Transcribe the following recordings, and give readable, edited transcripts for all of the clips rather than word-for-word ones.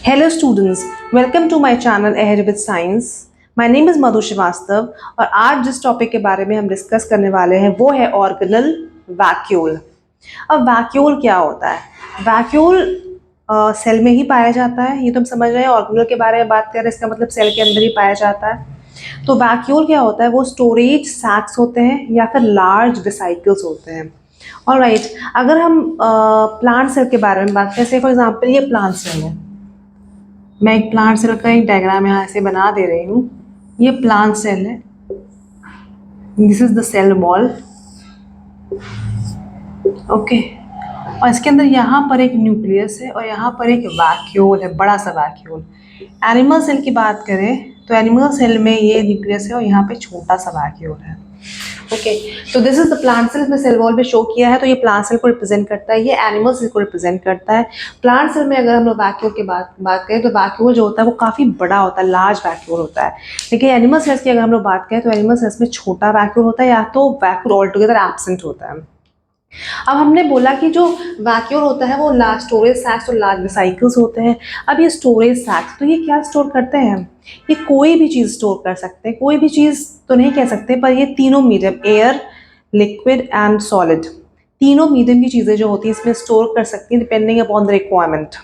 Hello students, welcome to my channel Ahead with Science. My name is मधु श्रीवास्तव और आज जिस topic के बारे में हम डिस्कस करने वाले हैं वो है ऑर्गेनल वैक्यूल। अब वैक्यूल क्या होता है? वैक्यूल सेल में ही पाया जाता है, ये तो हम समझ रहे हैं। ऑर्गेनल के बारे में बात करें इसका मतलब सेल के अंदर ही पाया जाता है। तो वैक्यूल क्या होता है? वो स्टोरेज सैक्स होते हैं या फिर लार्ज वेसिकल्स होते हैं। ऑलराइट, अगर हम प्लांट सेल के बारे में बात करें, फॉर एग्जांपल ये प्लांट सेल है। मैं एक प्लांट सेल का एक डायग्राम यहाँ से बना दे रही हूँ। ये प्लांट सेल है, this is the cell wall, okay. और इसके अंदर यहाँ पर एक न्यूक्लियस है और यहाँ पर एक वैक्यूल है, बड़ा सा वैक्यूल। एनिमल सेल की बात करें तो एनिमल सेल में ये न्यूक्लियस है और यहाँ पे छोटा सा वैक्यूल है, ओके। तो this is the plant cell, इसमें सेल वॉल पे शो किया है। तो ये प्लांट सेल को रिप्रेजेंट करता है, ये एनिमल सेल को रिप्रेजेंट करता है। प्लांट सेल में अगर हम लोग वैक्यूल की बात करें तो वैक्यूल जो होता है वो काफ़ी बड़ा होता है, लार्ज वैक्यूल होता है। लेकिन एनिमल सेल्स की अगर हम लोग बात करें तो एनिमल सेल्स में छोटा वैक्यूल होता है या तो वैक्यूल ऑल टुगेदर एब्सेंट होता है। अब हमने बोला कि जो वैक्यूल होता है वो लार्ज स्टोरेज सैक्स और लार्ज वेसिकल्स होते हैं। अब ये स्टोरेज सैक्स, तो ये क्या स्टोर करते हैं? ये कोई भी चीज़ स्टोर कर सकते हैं, कोई भी चीज़ तो नहीं कह सकते, पर ये तीनों medium, air, liquid and solid, तीनों मीडियम की चीज़ें जो होती हैं इसमें स्टोर कर सकती हैं depending upon the requirement,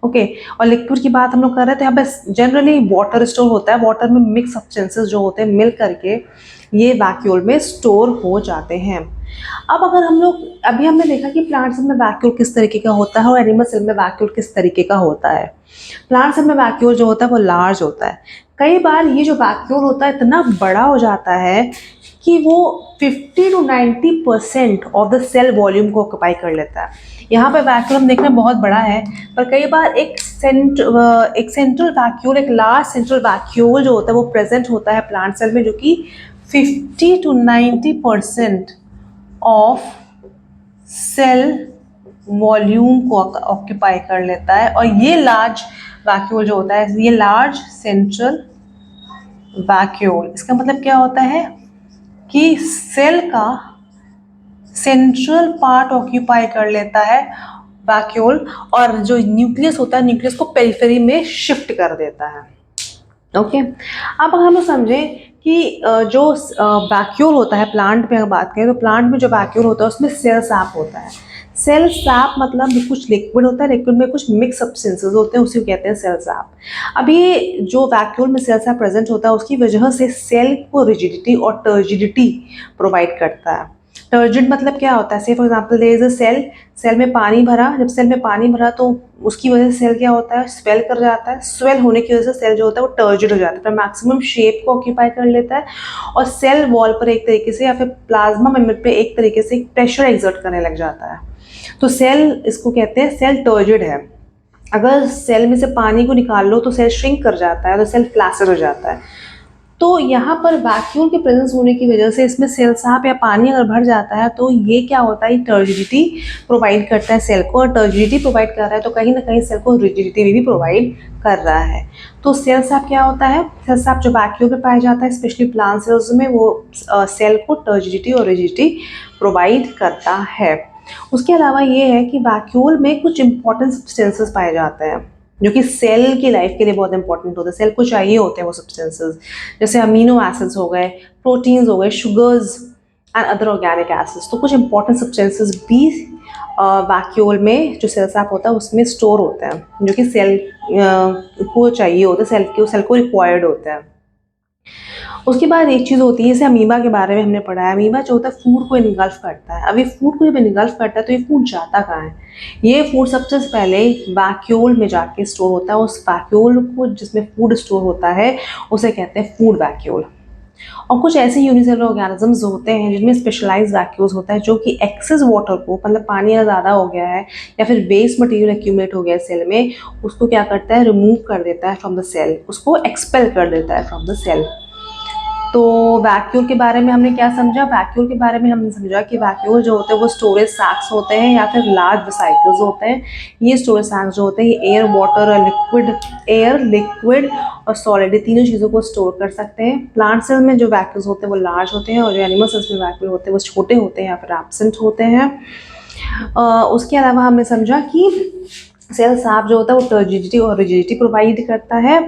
okay. और लिक्विड की बात हम लोग कर रहे थे, यहाँ पे जनरली वाटर स्टोर होता है। वाटर में मिक्स सब्सटेंसेस जो होते हैं मिल करके ये वैक्यूल में स्टोर हो जाते हैं। अब अगर हम लोग, अभी हमने देखा कि प्लांट सेल में वैक्यूल किस तरीके का होता है और एनिमल सेल में वैक्यूल किस तरीके का होता है। प्लांट सेल में वैक्यूल जो होता है वो लार्ज होता है। कई बार ये जो वैक्यूल होता है इतना बड़ा हो जाता है कि वो 50 to 90% of the cell volume को ऑक्यूपाई कर लेता है। यहाँ पे वैक्यूल हम देख रहे हैं बहुत बड़ा है, पर कई बार एक सेंट्रल वैक्यूल, एक लार्ज सेंट्रल वैक्यूल जो होता है वो प्रेजेंट होता है प्लांट सेल में, जो कि 50 to 90% ऑफ सेल वॉल्यूम को ऑक्यूपाई कर लेता है। और ये लार्ज वैक्यूल जो होता है, ये लार्ज सेंट्रल वैक्यूल, इसका मतलब क्या होता है कि सेल का सेंट्रल पार्ट ऑक्यूपाई कर लेता है वैक्यूल, और जो न्यूक्लियस होता है न्यूक्लियस को पेरिफेरी में शिफ्ट कर देता है, ओके। अब हम लोग समझें कि जो वैक्यूल होता है प्लांट में अगर बात करें तो प्लांट में जो वैक्यूल होता है उसमें सेल सैप होता है। सेल सैप मतलब कुछ लिक्विड होता है, लिक्विड में कुछ मिक्स सब्सटेंसेस होते हैं, उसी को कहते हैं सेल सैप। अब ये जो वैक्यूल में सेल सैप प्रेजेंट होता है उसकी वजह से सेल को रिजिडिटी और टर्जिडिटी प्रोवाइड करता है। टर्जिड मतलब क्या होता है? Say for example there is a cell, cell में पानी भरा, जब सेल में पानी भरा तो उसकी वजह से सेल क्या होता है? स्वेल कर जाता है। स्वेल होने की वजह से सेल जो होता है वो टर्जिड हो जाता है, तो मैक्सिमम शेप को ऑक्यूपाई कर लेता है और सेल वॉल पर एक तरीके से या फिर प्लाज्मा मेम्ब्रेन पे एक तरीके से प्रेशर एक्सर्ट करने लग जाता है। तो सेल, इसको कहते हैं सेल टर्जिड है। अगर सेल में से पानी को निकाल लो तो सेल श्रिंक कर जाता है, तो सेल फ्लैसिड हो जाता है। तो यहाँ पर वैक्यूल के प्रेजेंस होने की वजह से इसमें सेल साफ या पानी अगर भर जाता है तो ये क्या होता है? टर्जिडिटी प्रोवाइड करता है सेल को, और टर्जिडिटी प्रोवाइड कर रहा है तो कहीं ना कहीं सेल को रिजिडिटी भी प्रोवाइड कर रहा है। तो सेल साफ क्या होता है? सेल साफ जो वैक्यूल में पाया जाता है स्पेशली प्लांट सेल्स में, वो सेल को टर्जिडिटी और रिजिडिटी प्रोवाइड करता है। उसके अलावा ये है कि वैक्यूल में कुछ इंपॉर्टेंट सब्सटेंसेस पाए जाते हैं जो कि सेल की लाइफ के लिए बहुत इंपॉर्टेंट होते हैं, सेल को चाहिए होते हैं वो सब्सटेंसेस, जैसे अमीनो एसिड्स हो गए, प्रोटीन्स हो गए, sugars and other organic acids. तो कुछ इंपॉर्टेंट सब्सटेंसेस भी वैक्यूल में जो सेल सैप होता है उसमें स्टोर होते हैं जो कि सेल को चाहिए होते हैं, सेल को रिक्वायर्ड होते हैं। उसके बाद एक चीज़ होती है, जैसे अमीबा के बारे में हमने पढ़ा है। अमीबा जो होता है फूड को इनगल्फ करता है। अब ये फूड को जब इनगल्फ करता है तो ये फूड जाता कहाँ है? ये फूड सबसे पहले वैक्यूल में जाके स्टोर होता है। उस वैक्यूल को जिसमें फूड स्टोर होता है उसे कहते हैं फूड वैक्यूल। और कुछ ऐसे यूनिसेलुलर ऑर्गेनिजम्स होते हैं जिनमें स्पेशलाइज्ड वैक्यूल्स होता है जो कि एक्सेस वाटर को, मतलब पानी अगर ज़्यादा हो गया है या फिर वेस्ट मटेरियल एक्यूमुलेट हो गया है सेल में, उसको क्या करता है? रिमूव कर देता है फ्रॉम द सेल, उसको एक्सपेल कर देता है फ्रॉम द सेल। तो वैक्यूल के बारे में हमने क्या समझा? वैक्यूल के बारे में हमने समझा कि वैक्यूल जो होते हैं वो स्टोरेज सैक्स होते हैं या फिर लार्ज वेसिकल्स होते हैं। ये स्टोरेज सैक्स जो होते हैं ये एयर, वाटर और लिक्विड और सॉलिड, तीनों चीज़ों को स्टोर कर सकते हैं। प्लांट सेल में जो वैक्यूल्स होते हैं वो लार्ज होते हैं और जो एनिमल सेल्स में वैक्यूल होते हैं वो छोटे होते हैं या फिर एब्सेंट होते हैं। उसके अलावा हमने समझा कि सेल साफ जो होता है वो टर्जिडिटी और रिजिडिटी प्रोवाइड करता है।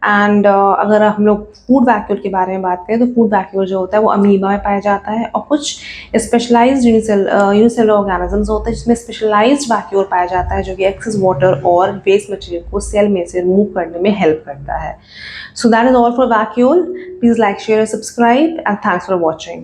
एंड अगर हम लोग फूड वैक्यूल के बारे में बात करें तो फूड वैक्यूल जो होता है वो अमीबा में पाया जाता है, और कुछ स्पेशलाइज्ड यूनिसेलुलर ऑर्गेनिजम्स होते हैं जिसमें स्पेशलाइज्ड वैक्यूल पाया जाता है जो कि एक्सेस वाटर और वेस्ट मटेरियल को सेल में से रिमूव करने में हेल्प करता है। So that is all for vacuole. Please like, share, subscribe and thanks for watching.